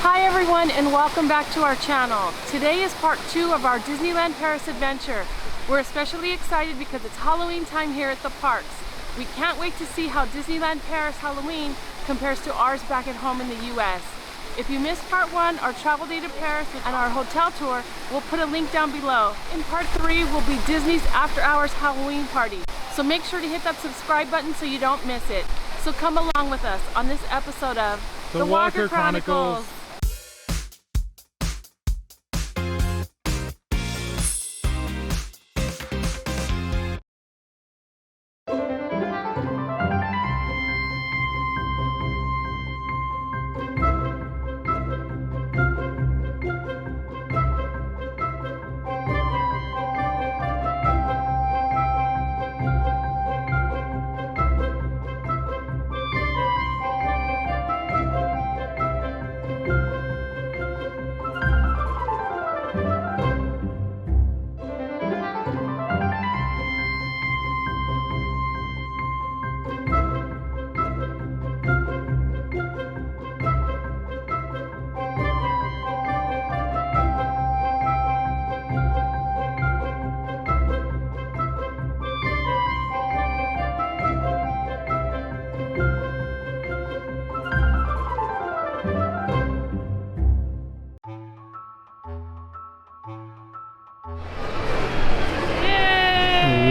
Hi everyone, and welcome back to our channel. Today is part 2 of our Disneyland Paris adventure. We're especially excited because it's Halloween time here at the parks. We can't wait to see how Disneyland Paris Halloween compares to ours back at home in the US. If you missed part 1, our travel day to Paris and our hotel tour, we'll put a link down below. In part 3 will be Disney's After Hours Halloween party. So make sure to hit that subscribe button so you don't miss it. So come along with us on this episode of The Walker Chronicles.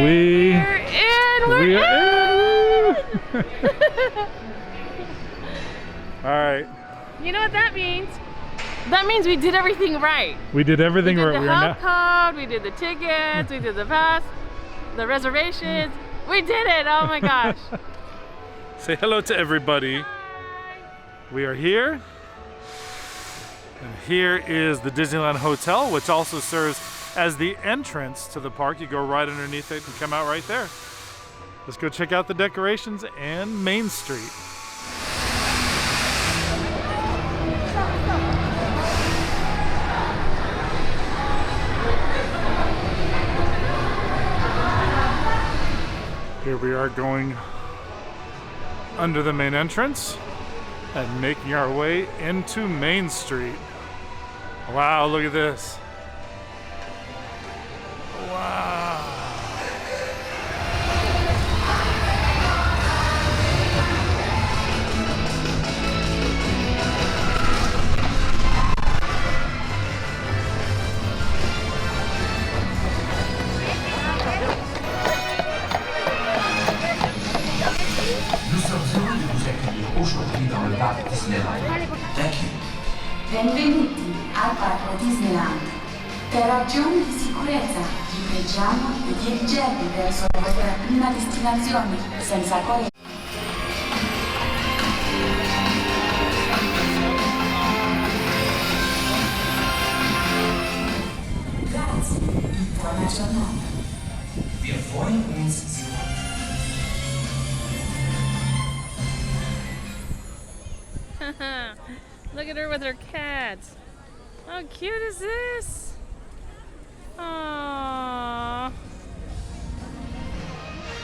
We're in! All right. You know what that means? That means we did everything right. We did everything right. We did the health code, we did the tickets, we did the pass, the reservations. We did it! Oh my gosh. Say hello to everybody. Hi. We are here. And here is the Disneyland Hotel, which also serves as the entrance to the park. You go right underneath it and come out right there. Let's go check out the decorations and Main Street. Here we are going under the main entrance and making our way into Main Street. Wow, look at this. Wow. Nous sommes heureux de vous accueillir aujourd'hui dans le parc Disneyland. Thank you. Benvenuti al parco Disneyland. Per ragioni di sicurezza vi preghiamo di dirigervi verso la vostra prima destinazione senza correre. Grazie di buona giornata. Wir freuen uns, Sie Look at her with her cat. How cute is this? Aww.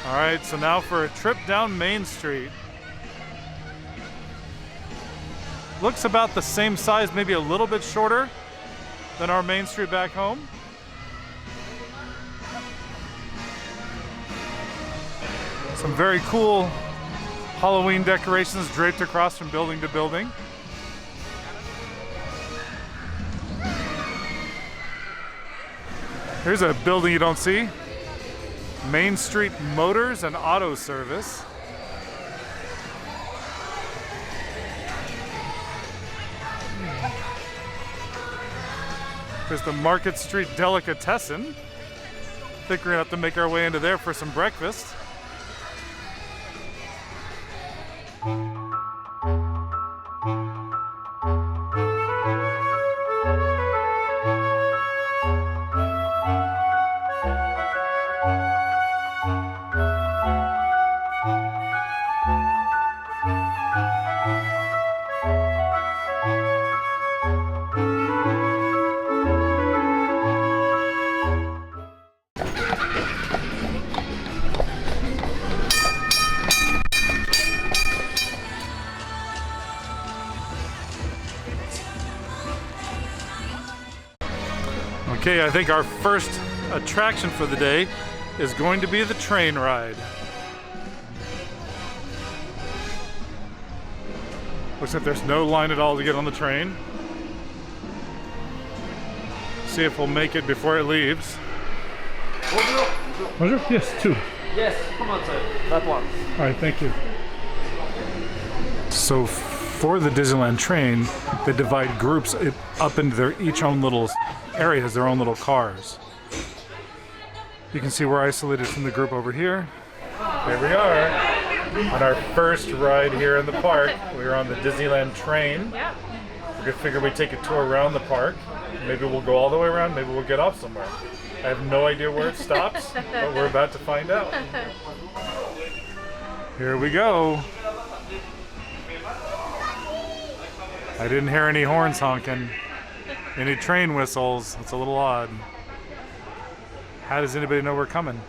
All right, so now for a trip down Main Street. Looks about the same size, maybe a little bit shorter than our Main Street back home. Some very cool Halloween decorations draped across from building to building. Here's a building you don't see. Main Street Motors and Auto Service. There's the Market Street Delicatessen. I think we're gonna have to make our way into there for some breakfast. Okay, I think our first attraction for the day is going to be the train ride. Looks like there's no line at all to get on the train. See if we'll make it before it leaves. Bonjour. Bonjour. Yes, two. Yes, come on, sir. That one. All right, thank you. So for the Disneyland train, they divide groups up into their each own little areas, their own little cars. You can see we're isolated from the group over here. Here we are on our first ride here in the park. We're on the Disneyland train. Yeah. We figure we take a tour around the park. Maybe we'll go all the way around, maybe we'll get off somewhere. I have no idea where it stops, but we're about to find out. Here we go. I didn't hear any horns honking, any train whistles. It's a little odd. How does anybody know we're coming?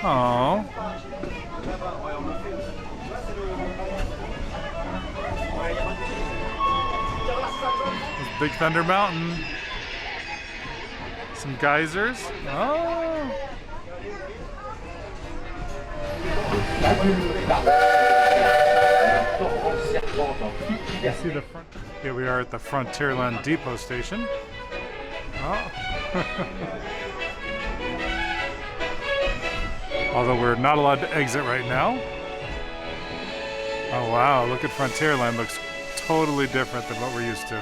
Oh. Big Thunder Mountain. Some geysers. Oh. You see the front. Here we are at the Frontierland Depot station. Oh. Although we're not allowed to exit right now. Oh wow, look at Frontierland. Looks totally different than what we're used to.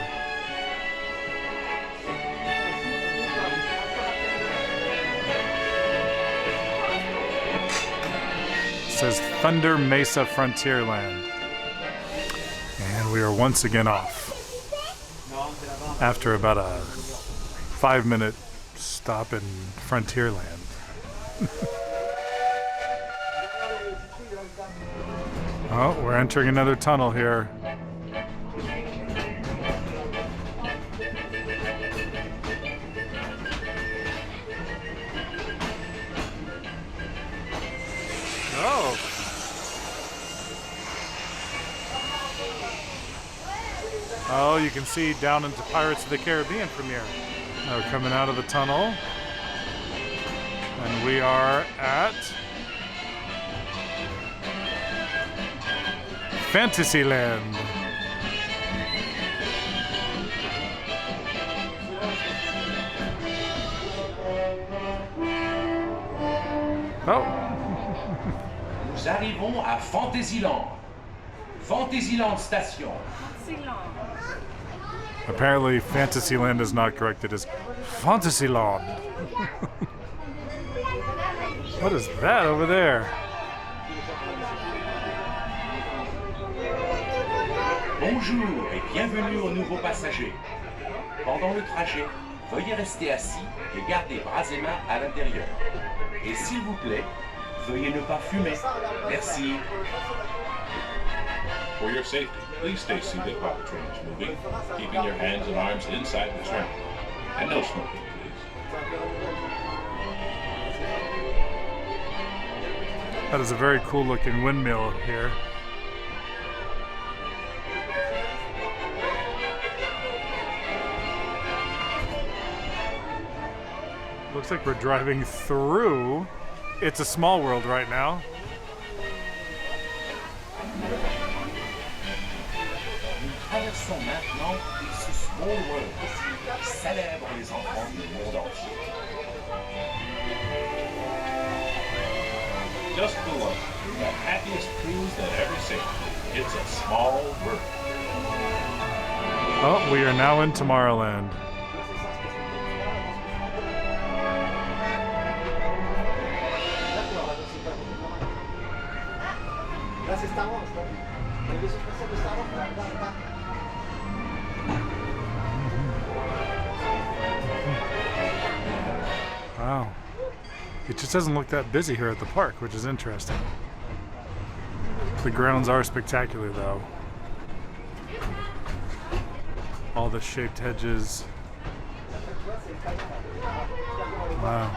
It says Thunder Mesa Frontierland. And we are once again off. After about a 5-minute stop in Frontierland. Oh, we're entering another tunnel here. Oh. Oh, you can see down into Pirates of the Caribbean from here. Now we're coming out of the tunnel. And we are at Fantasyland. Oh. Nous arrivons à Fantasyland. Fantasyland Station. Apparently Fantasyland is not correct, it is Fantasyland. What is that over there? Bonjour et bienvenue aux nouveaux passagers. Pendant le trajet, veuillez rester assis et garder bras et mains à l'intérieur. Et s'il vous plaît, veuillez ne pas fumer. Merci. For your safety, please stay seated while the train is moving, keeping your hands and arms inside the train. And no smoking, please. That is a very cool looking windmill here. Looks like we're driving through It's a Small World right now. Nous traversons maintenant It's a Small World, qui célèbre les enfants du monde entier. Just below, the happiest cruise that ever sailed. It's a small world. Oh, we are now in Tomorrowland. It just doesn't look that busy here at the park, which is interesting. The grounds are spectacular though. All the shaped hedges. Wow.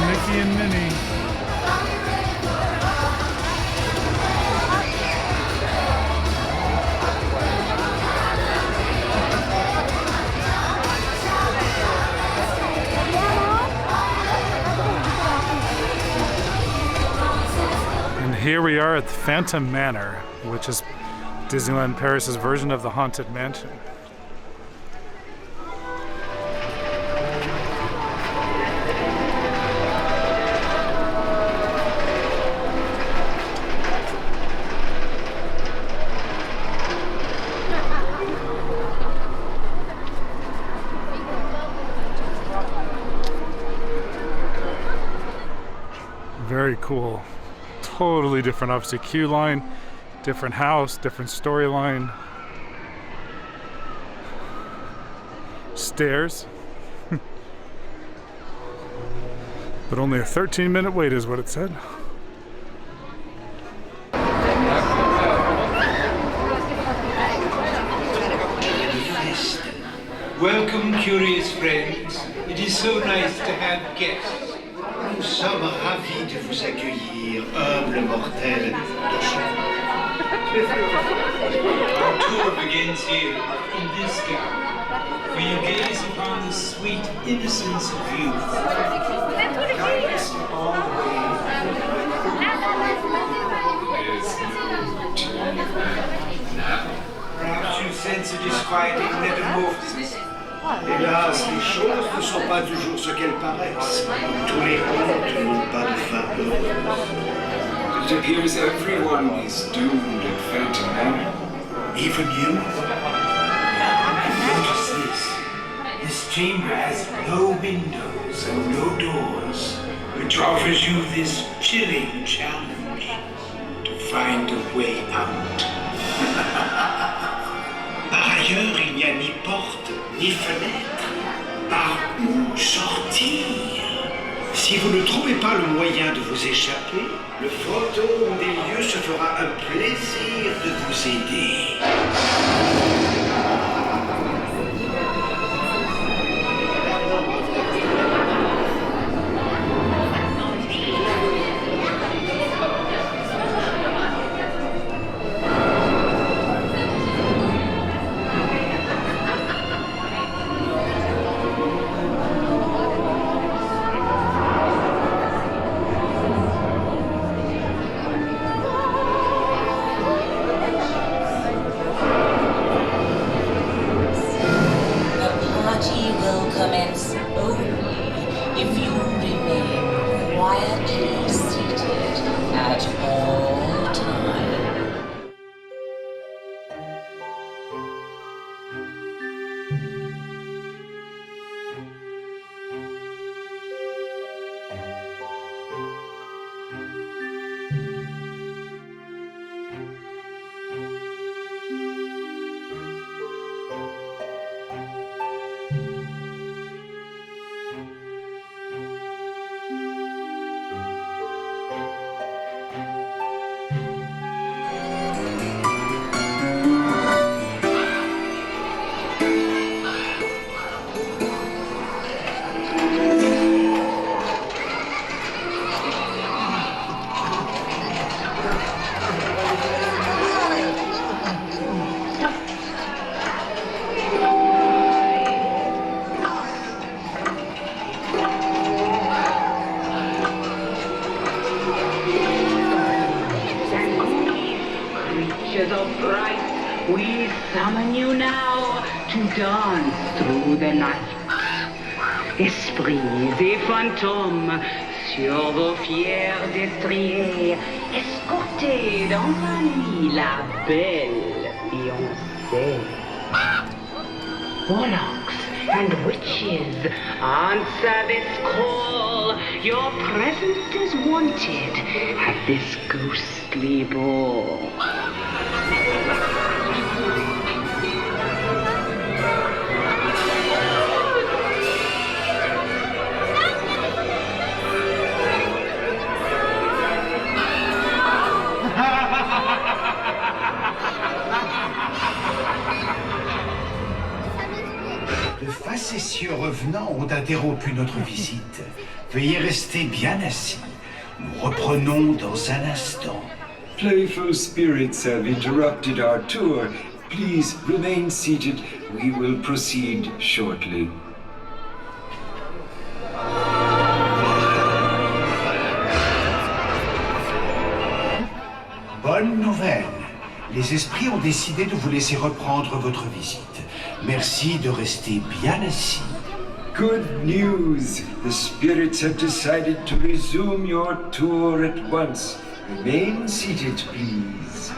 Mickey and Minnie. And here we are at the Phantom Manor, which is Disneyland Paris's version of the Haunted Mansion. Very cool. Totally different, obviously, queue line, different house, different storyline. Stairs. But only a 13-minute wait is what it said. Welcome, curious friends. It is so nice to have guests. Nous sommes ravis de vous accueillir, humble mortel de chemin. Our tour begins here, in this gallery, where you gaze upon the sweet innocence of youth. Guide us all the way. Perhaps you sense a disquieting metamorphosis. Hélas, les choses ne sont pas toujours ce qu'elles paraissent. Tous les contes n'ont pas de fin heureuse. It appears everyone is doomed at Phantom Manor. Even you? Notice this. This chamber has no windows and no doors, which offers you this chilling challenge to find a way out. Par ailleurs, il n'y a ni porte, ni fenêtre. Par où sortir? Si vous ne trouvez pas le moyen de vous échapper, le fantôme des lieux se fera un plaisir de vous aider. We summon you now to dance through the night. Esprits et fantômes, sur vos fiers destriers, escortés dans la nuit la belle Beyoncé. Warlocks and witches, answer this call. Your presence is wanted at this ghostly ball. De facétieux revenants ont interrompu notre visite. Veuillez rester bien assis. Nous reprenons dans un instant. Playful spirits have interrupted our tour. Please remain seated. We will proceed shortly. Bonne nouvelle. Les esprits ont décidé de vous laisser reprendre votre visite. Merci de rester bien assis. Good news! The spirits have decided to resume your tour at once. Remain seated, please.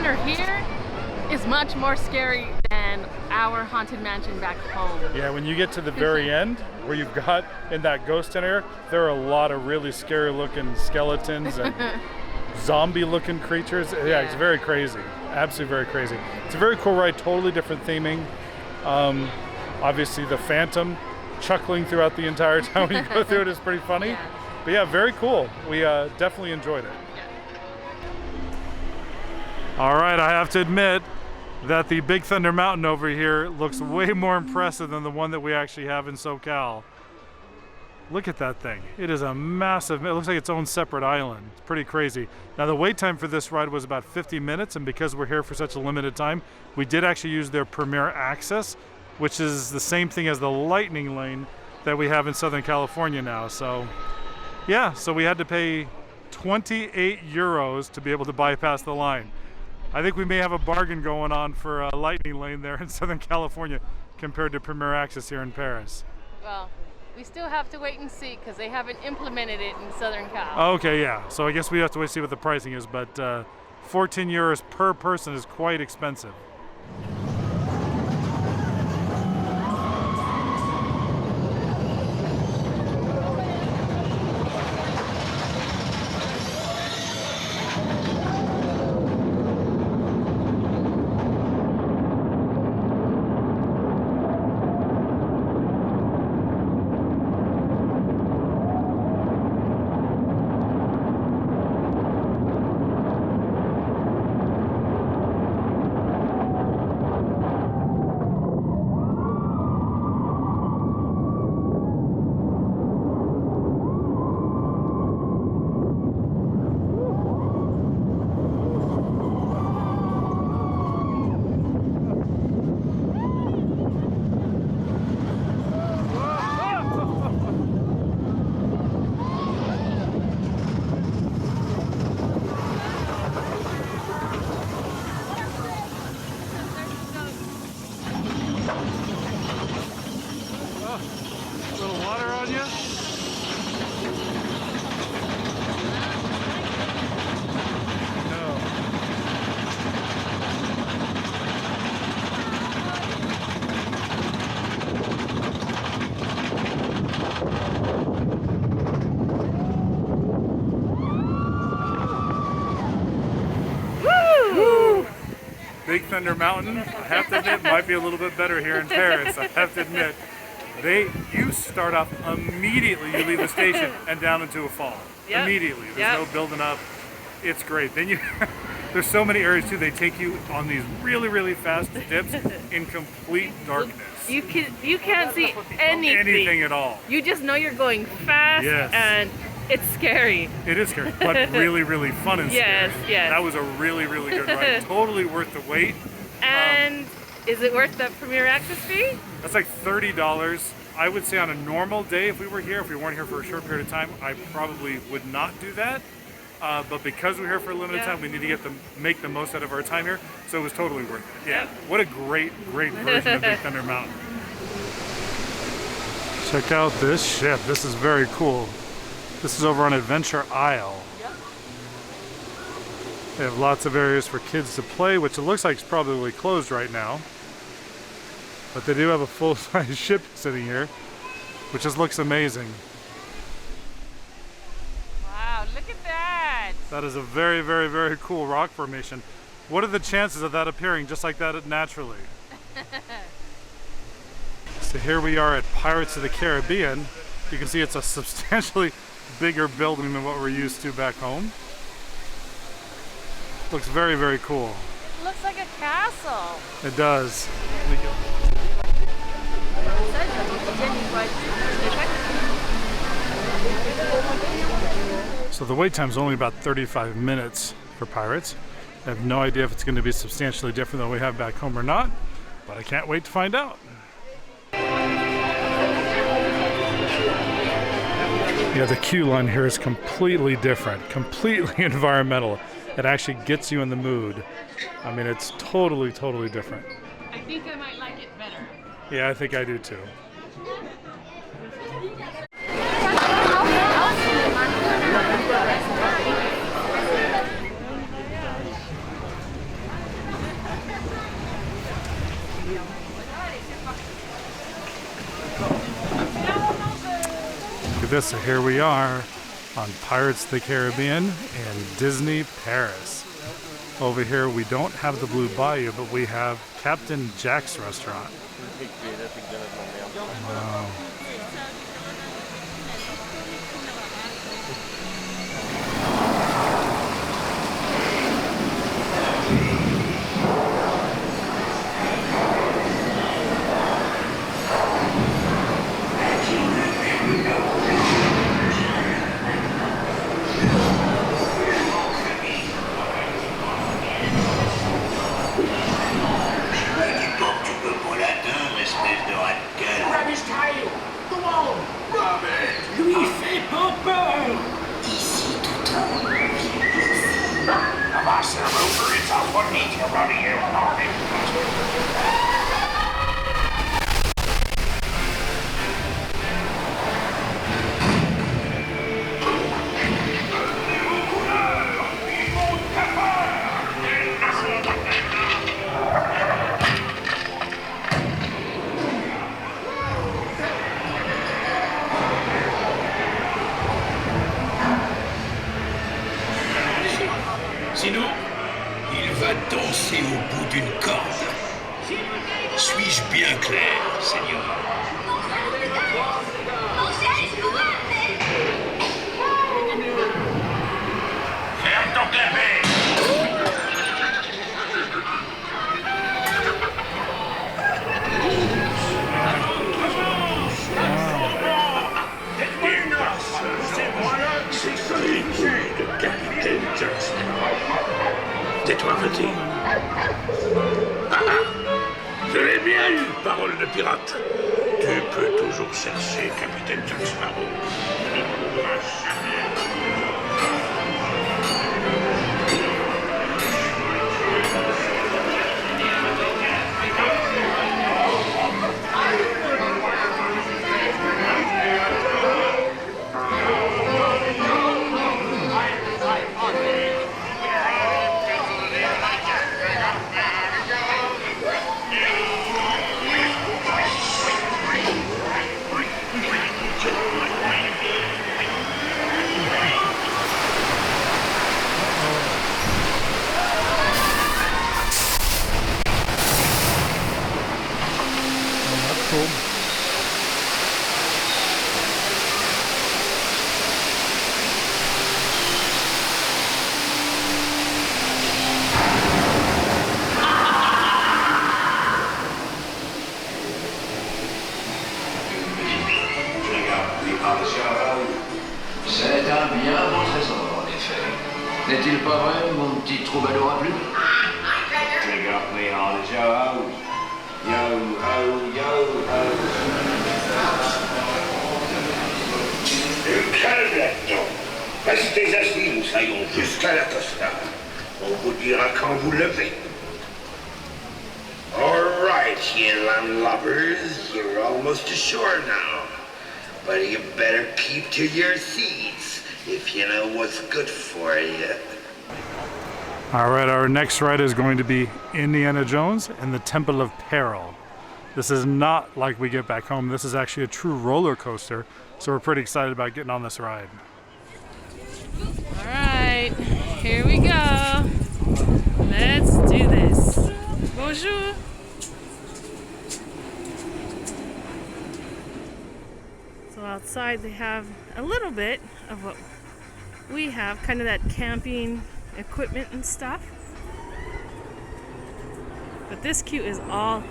Manor here is much more scary than our haunted mansion back home. Yeah, when you get to the very end, where you've got in that ghost area, there are a lot of really scary looking skeletons and zombie looking creatures. Yeah, it's very crazy. Absolutely very crazy. It's a very cool ride, totally different theming. Obviously the Phantom chuckling throughout the entire time when you go through it is pretty funny. Yeah. But yeah, very cool. We definitely enjoyed it. All right, I have to admit that the Big Thunder Mountain over here looks way more impressive than the one that we actually have in SoCal. Look at that thing. It is a massive, it looks like its own separate island. It's pretty crazy. Now the wait time for this ride was about 50 minutes, and because we're here for such a limited time, we did actually use their Premier Access, which is the same thing as the Lightning Lane that we have in Southern California now. So yeah, so we had to pay 28 euros to be able to bypass the line. I think we may have a bargain going on for a Lightning Lane there in Southern California compared to Premier Access here in Paris. Well, we still have to wait and see because they haven't implemented it in Southern Cal. Okay, yeah. So I guess we have to wait to see what the pricing is, but 14 euros per person is quite expensive. Oh, a little water on you? Big Thunder Mountain, I have to admit, might be a little bit better here in Paris. I have to admit, you start off immediately. You leave the station and down into a fall. Yep. Immediately. There's no building up. It's great. Then there's so many areas too. They take you on these really, really fast dips in complete darkness. You can't see anything at all. You just know you're going fast, and it's scary. It is scary, but really, really fun and scary. Yes. That was a really, really good ride. Totally worth the wait. And is it worth the Premier Access fee? That's like $30. I would say on a normal day, if we weren't here for a short period of time, I probably would not do that. But because we're here for a limited time, we need to make the most out of our time here. So it was totally worth it. Yeah. What a great version of Big Thunder Mountain. Check out this ship. This is very cool. This is over on Adventure Isle. They have lots of areas for kids to play, which it looks like it's probably closed right now. But they do have a full-size ship sitting here, which just looks amazing. Wow, look at that! That is a very, very, very cool rock formation. What are the chances of that appearing just like that naturally? So here we are at Pirates of the Caribbean. You can see it's a substantially bigger building than what we're used to back home. Looks very, very cool. It looks like a castle. It does. So the wait time is only about 35 minutes for Pirates. I have no idea if it's going to be substantially different than we have back home or not, but I can't wait to find out. Yeah, the queue line here is completely different, completely environmental. It actually gets you in the mood. I mean, it's totally, totally different. I think I might like it better. Yeah, I think I do too. Look at this, so here we are on Pirates of the Caribbean in Disney Paris. Over here we don't have the Blue Bayou, but we have Captain Jack's restaurant. Wow. Lui fait pas peur! Ici, tout homme vit. Avance, Rover, it's a one meet you run here, Sinon, il va danser au bout d'une corde. Suis-je bien clair, Seigneur? Ferme ton clapet! C'est solitude, capitaine Jackson. Tais-toi, petit. Je l'ai bien eu, parole de pirate. Tu peux toujours chercher capitaine Jack Sparrow. Tu ne trouveras jamais. C'est un bien beau trésor, en effet. N'est-il pas vrai, mon petit troubadour à plumes? They got me on the show. Yo, ho, yo, ho. Une calme là-dedans. Restez assis, nous saillons jusqu'à la Toscane. On vous dira quand vous levez. All right, you landlubbers, you're almost ashore now. But you better keep to your seats if you know what's good for you. All right, our next ride is going to be Indiana Jones and the Temple of Peril. This is not like we get back home. This is actually a true roller coaster, so we're pretty excited about getting on this ride. All right, here we go. Let's do this. Bonjour. So outside they have a little bit of what we have, kind of that camping equipment and stuff. But this queue is all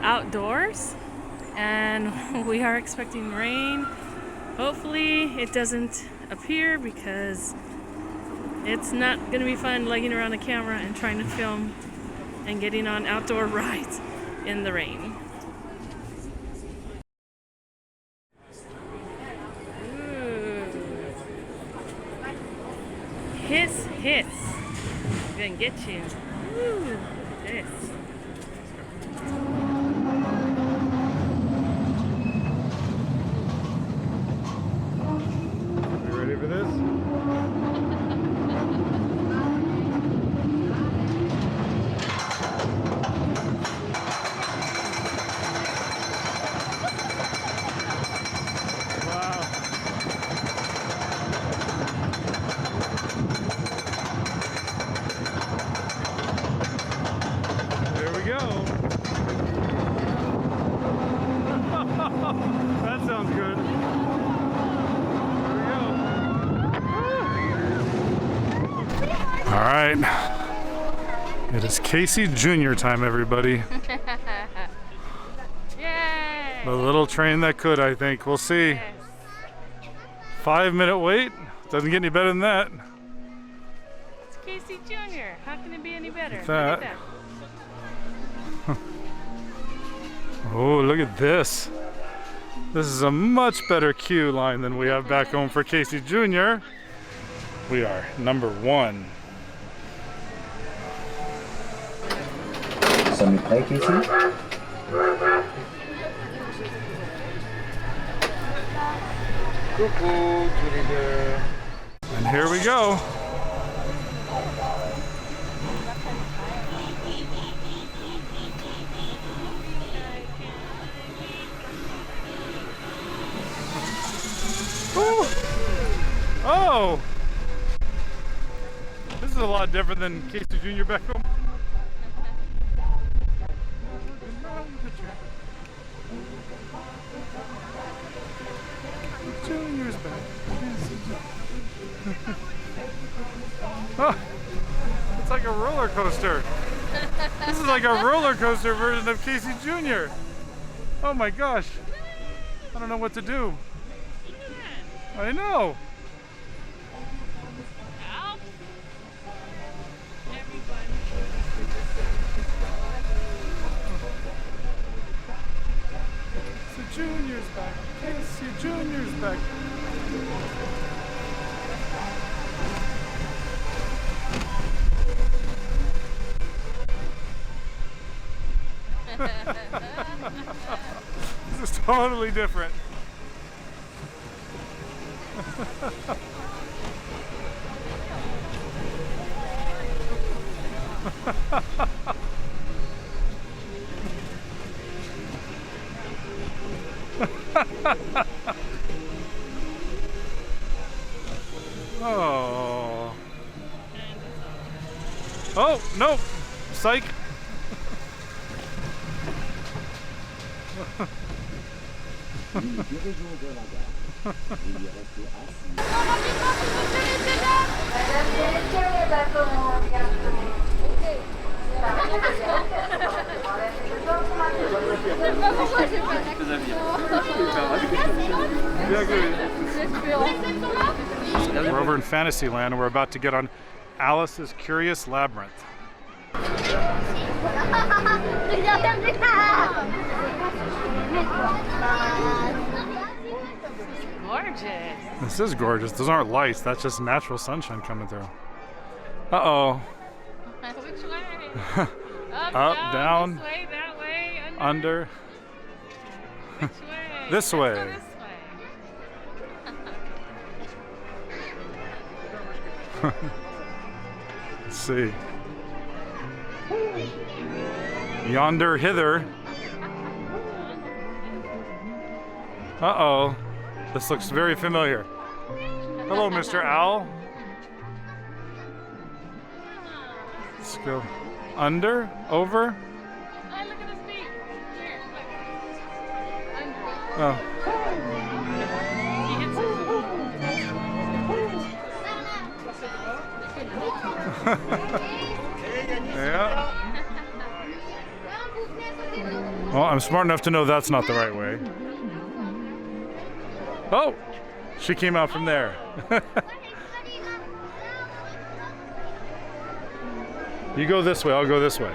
outdoors and we are expecting rain. Hopefully it doesn't appear because it's not going to be fun lugging around a camera and trying to film and getting on outdoor rides in the rain. Ooh. Hiss, hiss. I'm gonna get you. Ooh, look at this. You ready for this? That sounds good. There we go. All right. It is Casey Jr. time, everybody. Yay! The little train that could, I think. We'll see. Yes. 5-minute wait. Doesn't get any better than that. It's Casey Jr. How can it be any better? Look Look at at that. Oh, look at this. This is a much better queue line than we have back home for Casey Jr. We are number 1. Sommes prêts, Casey? Coucou, tous les deux. And here we go. Ooh. Oh! This is a lot different than Casey Jr. back home. Junior's back. Oh, it's like a roller coaster. This is like a roller coaster version of Casey Jr. Oh my gosh. I don't know what to do. I know. So Junior's back. Casey Junior's back. This is totally different. Oh. Oh, no. Psych. We're over in Fantasyland and we're about to get on Alice's Curious Labyrinth. Gorgeous. This is gorgeous. Those aren't lights, that's just natural sunshine coming through. Uh-oh. Which way? Up, down, this way, that way, under. Which way? This way. Let's go this way. Let's see. Yonder, hither. Uh-oh. This looks very familiar. Hello, Mr. Owl. Let's go under, over. Oh, look at his feet. Here, look. Under. Oh. He hits Yeah. Well, I'm smart enough to know that's not the right way. Oh, she came out from there. You go this way, I'll go this way.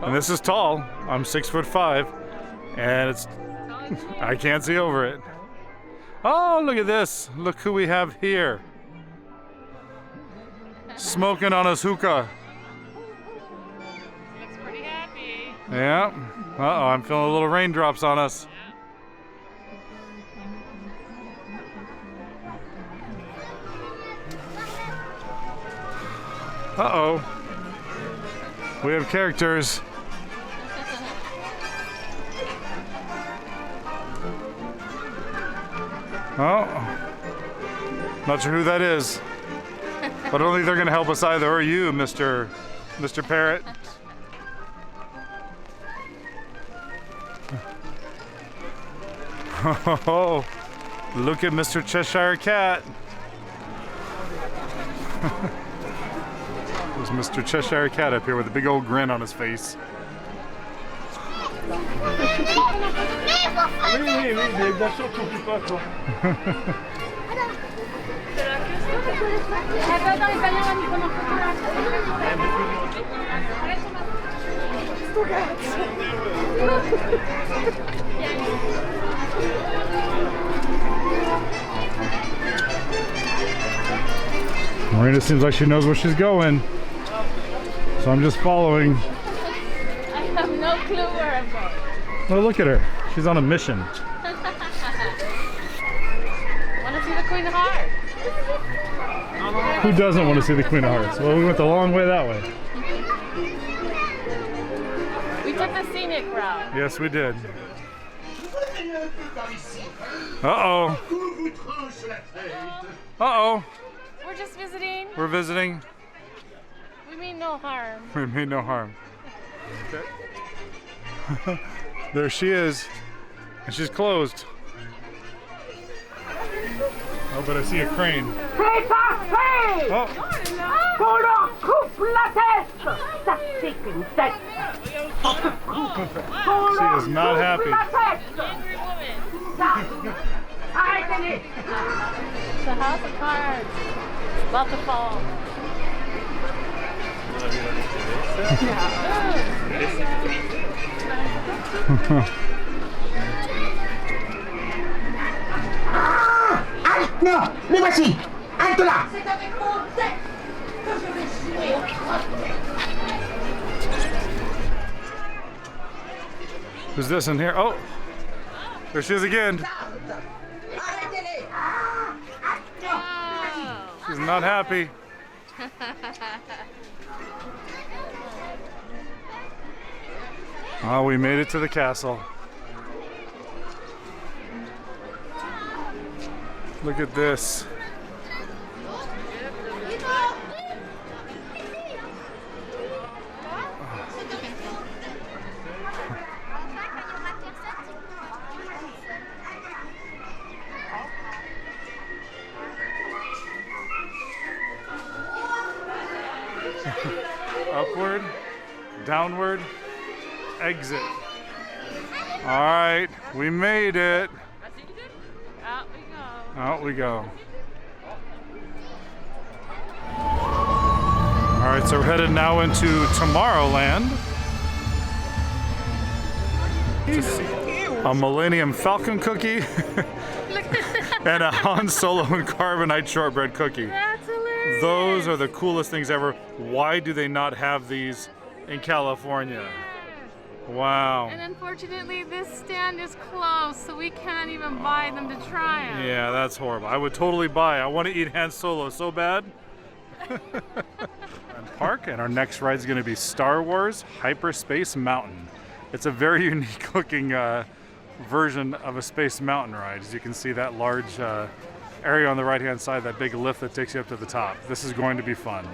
And this is tall. I'm 6'5", and it's I can't see over it. Oh, look at this. Look who we have here. Smoking on his hookah. Looks pretty happy. Yeah. Uh-oh, I'm feeling a little raindrops on us. Uh-oh. We have characters. Oh. Not sure who that is. But I don't think they're going to help us either. Or you, Mr. Parrot. Oh, look at Mr. Cheshire Cat. There's Mr. Cheshire Cat up here with a big old grin on his face. Marina seems like she knows where she's going, so I'm just following. I have no clue where I'm going. Oh, look at her. She's on a mission. Want to see the Queen of Hearts? Who doesn't want to see the Queen of Hearts? Well, we went the long way that way. We took the scenic route. Yes, we did. Uh-oh. Uh-oh. We're just visiting. We're visiting. We mean no harm. We mean no harm. Okay. There she is. And she's closed. Oh, but I see a crane. Oh. She is not happy. Angry woman. It's a house of cards. It's about to fall. Non, les voici. Halte là. C'est avec mon tête que je vais jouer au Who's this in here? Oh, there she is again. She's not happy. Oh, we made it to the castle. Look at this. Upward, downward, exit. All right, we made it. Out we go. Out we go. All right, so we're headed now into Tomorrowland. A Millennium Falcon cookie and a Han Solo and Carbonite shortbread cookie. That's hilarious. Those are the coolest things ever. Why do they not have these in California? Wow. And unfortunately, this stand is closed, so we can't even buy them to try them. Yeah, that's horrible. I would totally buy. I want to eat Han Solo so bad. Park, and our next ride is going to be Star Wars Hyperspace Mountain. It's a very unique looking version of a Space Mountain ride. As you can see, that large area on the right hand side, that big lift that takes you up to the top. This is going to be fun.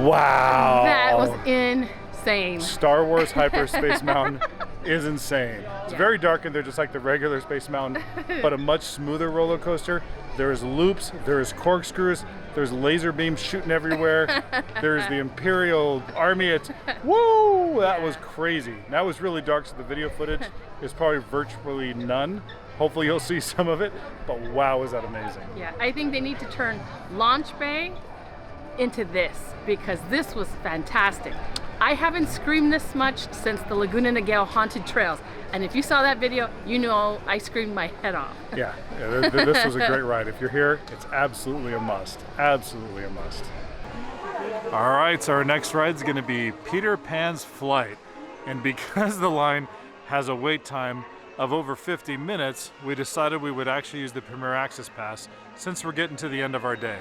Wow. That was insane. Star Wars Hyperspace Mountain is insane. It's very dark in there, just like the regular Space Mountain, but a much smoother roller coaster. There's loops, there's corkscrews, there's laser beams shooting everywhere. There's the Imperial Army. Woo! That was crazy. That was really dark, so the video footage is probably virtually none. Hopefully you'll see some of it, but wow, is that amazing. Yeah, I think they need to turn Launch Bay into this, because this was fantastic. I haven't screamed this much since the Laguna Niguel Haunted Trails, and if you saw that video, you know I screamed my head off. Yeah, this was a great ride. If you're here, it's absolutely a must. Absolutely a must. All right, so our next ride is going to be Peter Pan's Flight, and because the line has a wait time of over 50 minutes, we decided we would actually use the Premier Access Pass since we're getting to the end of our day.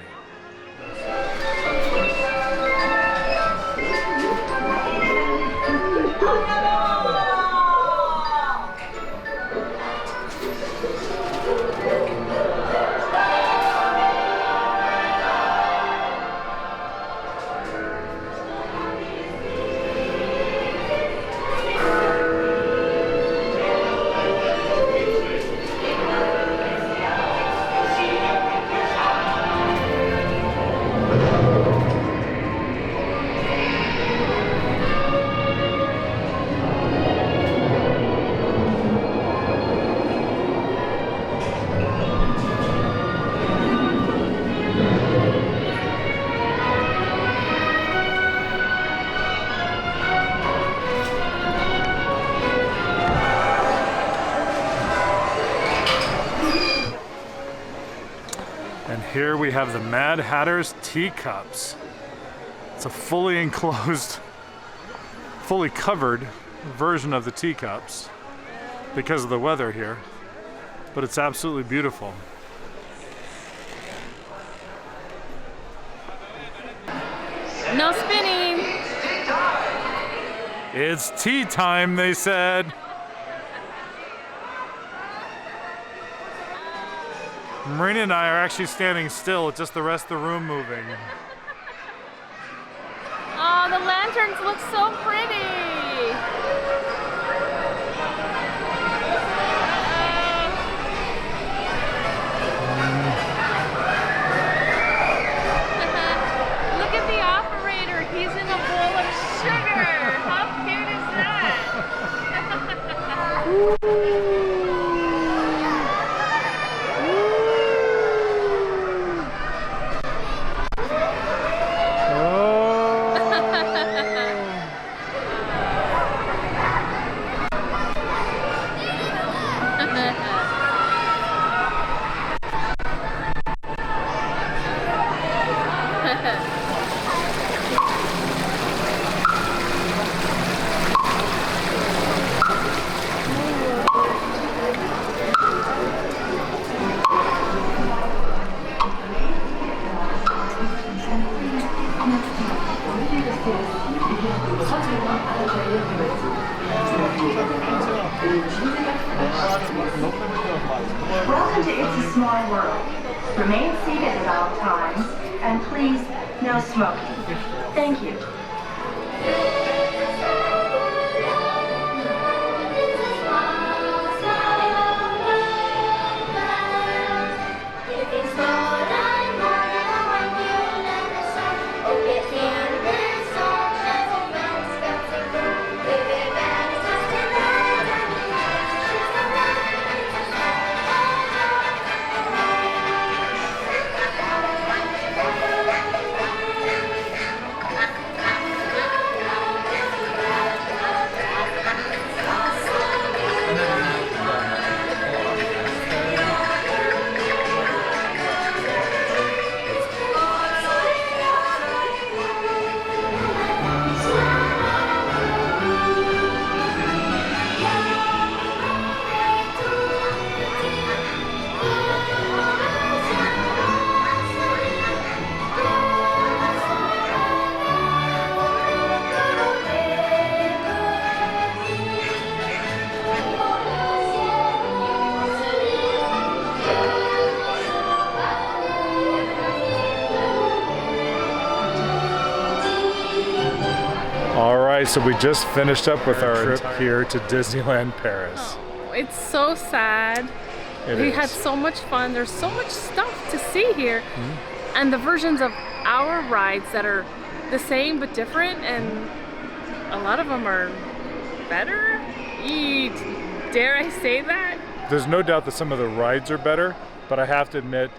Here we have the Mad Hatter's Teacups. It's a fully enclosed, fully covered version of the teacups because of the weather here, but it's absolutely beautiful. No spinning. It's tea time, they said. Marina and I are actually standing still, it's just the rest of the room moving. Oh, the lanterns look so pretty. Look at the operator, he's in a bowl of sugar. How cute is that? it's a small world. Remain seated at all times, and please, no smoking. Thank you. All right, so we just finished up with our trip here to Disneyland Paris. Oh, it's so sad. We had so much fun. There's so much stuff to see here. And the versions of our rides that are the same but different, and a lot of them are better. Dare I say that? There's no doubt that some of the rides are better, but I have to admit,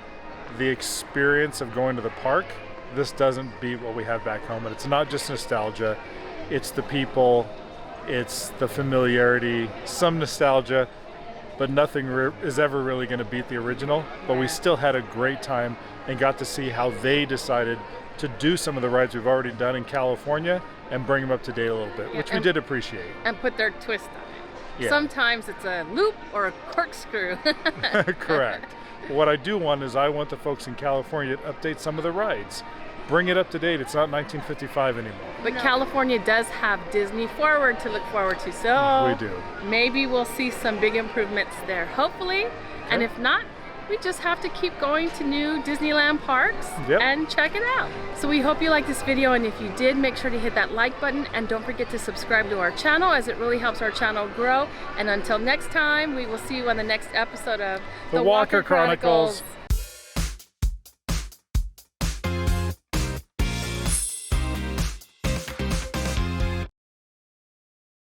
the experience of going to the park, this doesn't beat what we have back home. And it's not just nostalgia, it's the people, it's the familiarity, some nostalgia, but nothing is ever really going to beat the original. But we still had a great time and got to see how they decided to do some of the rides we've already done in California and bring them up to date a little bit, which we did appreciate. And put their twist on it. Yeah. Sometimes it's a loop or a corkscrew. Correct. What I do want is I want the folks in California to update some of the rides. Bring it up to date. It's not 1955 anymore. But California does have Disney Forward to look forward to, so we do. Maybe we'll see some big improvements there, hopefully. And if not, we just have to keep going to new Disneyland parks and check it out. So we hope you liked this video, and if you did, make sure to hit that like button and don't forget to subscribe to our channel, as it really helps our channel grow. And until next time, we will see you on the next episode of The Walker Chronicles.